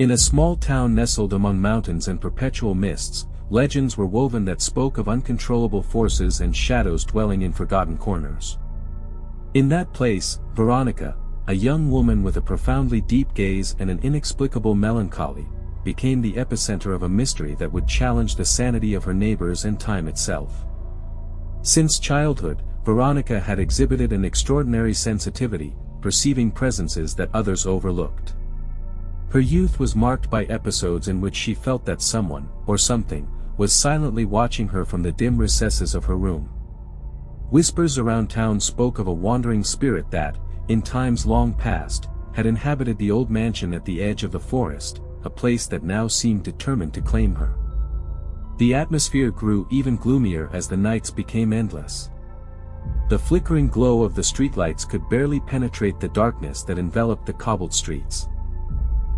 In a small town nestled among mountains and perpetual mists, legends were woven that spoke of uncontrollable forces and shadows dwelling in forgotten corners. In that place, Veronica, a young woman with a profoundly deep gaze and an inexplicable melancholy, became the epicenter of a mystery that would challenge the sanity of her neighbors and time itself. Since childhood, Veronica had exhibited an extraordinary sensitivity, perceiving presences that others overlooked. Her youth was marked by episodes in which she felt that someone, or something, was silently watching her from the dim recesses of her room. Whispers around town spoke of a wandering spirit that, in times long past, had inhabited the old mansion at the edge of the forest, a place that now seemed determined to claim her. The atmosphere grew even gloomier as the nights became endless. The flickering glow of the streetlights could barely penetrate the darkness that enveloped the cobbled streets.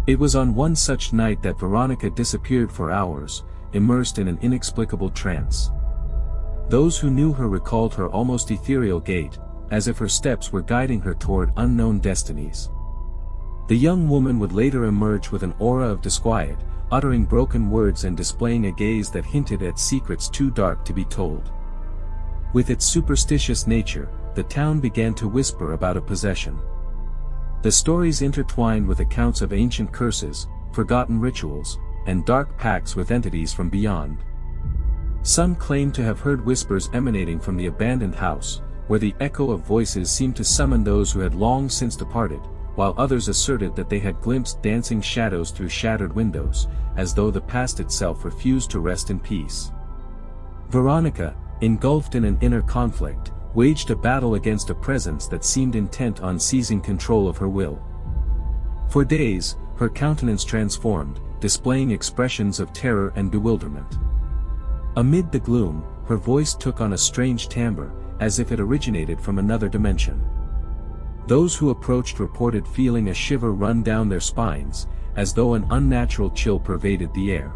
It was on one such night that Veronica disappeared for hours, immersed in an inexplicable trance. Those who knew her recalled her almost ethereal gait, as if her steps were guiding her toward unknown destinies. The young woman would later emerge with an aura of disquiet, uttering broken words and displaying a gaze that hinted at secrets too dark to be told. With its superstitious nature, the town began to whisper about a possession. The stories intertwined with accounts of ancient curses, forgotten rituals, and dark pacts with entities from beyond. Some claimed to have heard whispers emanating from the abandoned house, where the echo of voices seemed to summon those who had long since departed, while others asserted that they had glimpsed dancing shadows through shattered windows, as though the past itself refused to rest in peace. Veronica, engulfed in an inner conflict, waged a battle against a presence that seemed intent on seizing control of her will. For days, her countenance transformed, displaying expressions of terror and bewilderment. Amid the gloom, her voice took on a strange timbre, as if it originated from another dimension. Those who approached reported feeling a shiver run down their spines, as though an unnatural chill pervaded the air.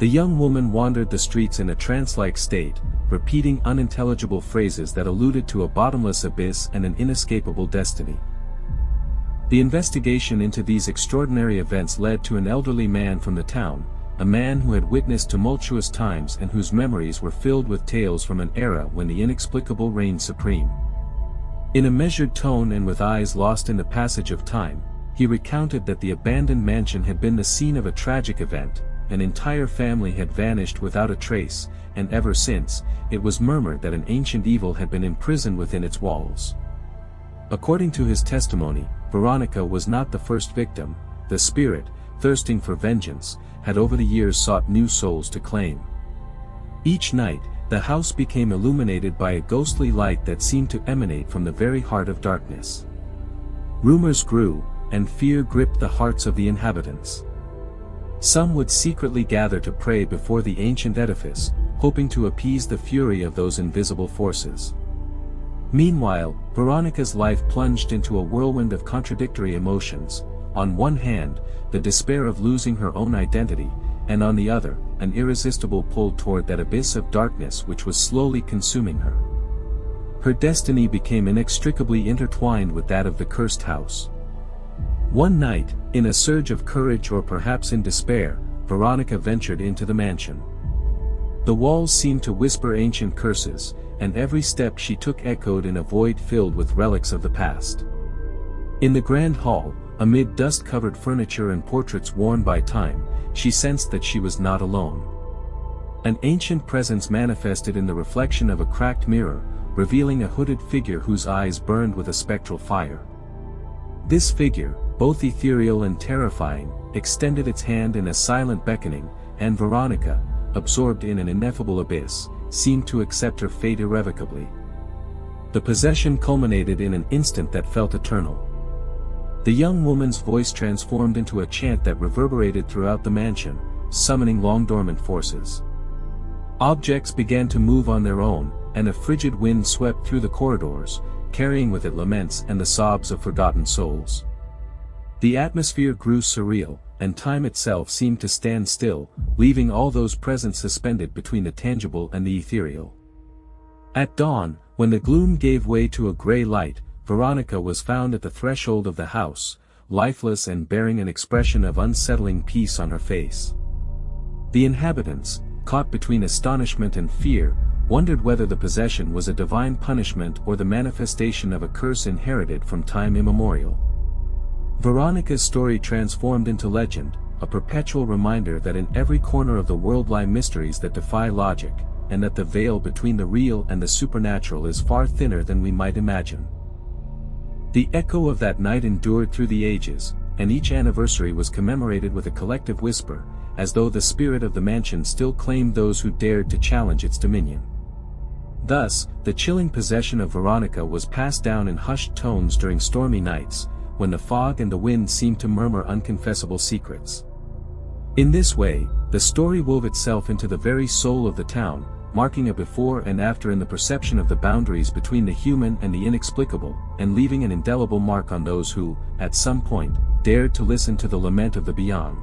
The young woman wandered the streets in a trance-like state, repeating unintelligible phrases that alluded to a bottomless abyss and an inescapable destiny. The investigation into these extraordinary events led to an elderly man from the town, a man who had witnessed tumultuous times and whose memories were filled with tales from an era when the inexplicable reigned supreme. In a measured tone and with eyes lost in the passage of time, he recounted that the abandoned mansion had been the scene of a tragic event, an entire family had vanished without a trace, and ever since, it was murmured that an ancient evil had been imprisoned within its walls. According to his testimony, Veronica was not the first victim. The spirit, thirsting for vengeance, had over the years sought new souls to claim. Each night, the house became illuminated by a ghostly light that seemed to emanate from the very heart of darkness. Rumors grew, and fear gripped the hearts of the inhabitants. Some would secretly gather to pray before the ancient edifice, hoping to appease the fury of those invisible forces. Meanwhile, Veronica's life plunged into a whirlwind of contradictory emotions. On one hand, the despair of losing her own identity, and on the other, an irresistible pull toward that abyss of darkness which was slowly consuming her. Her destiny became inextricably intertwined with that of the cursed house. One night, in a surge of courage or perhaps in despair, Veronica ventured into the mansion. The walls seemed to whisper ancient curses, and every step she took echoed in a void filled with relics of the past. In the grand hall, amid dust-covered furniture and portraits worn by time, she sensed that she was not alone. An ancient presence manifested in the reflection of a cracked mirror, revealing a hooded figure whose eyes burned with a spectral fire. This figure, both ethereal and terrifying, extended its hand in a silent beckoning, and Veronica, absorbed in an ineffable abyss, seemed to accept her fate irrevocably. The possession culminated in an instant that felt eternal. The young woman's voice transformed into a chant that reverberated throughout the mansion, summoning long-dormant forces. Objects began to move on their own, and a frigid wind swept through the corridors, carrying with it laments and the sobs of forgotten souls. The atmosphere grew surreal, and time itself seemed to stand still, leaving all those present suspended between the tangible and the ethereal. At dawn, when the gloom gave way to a gray light, Veronica was found at the threshold of the house, lifeless and bearing an expression of unsettling peace on her face. The inhabitants, caught between astonishment and fear, wondered whether the possession was a divine punishment or the manifestation of a curse inherited from time immemorial. Veronica's story transformed into legend, a perpetual reminder that in every corner of the world lie mysteries that defy logic, and that the veil between the real and the supernatural is far thinner than we might imagine. The echo of that night endured through the ages, and each anniversary was commemorated with a collective whisper, as though the spirit of the mansion still claimed those who dared to challenge its dominion. Thus, the chilling possession of Veronica was passed down in hushed tones during stormy nights, when the fog and the wind seemed to murmur unconfessable secrets. In this way, the story wove itself into the very soul of the town, marking a before and after in the perception of the boundaries between the human and the inexplicable, and leaving an indelible mark on those who, at some point, dared to listen to the lament of the beyond.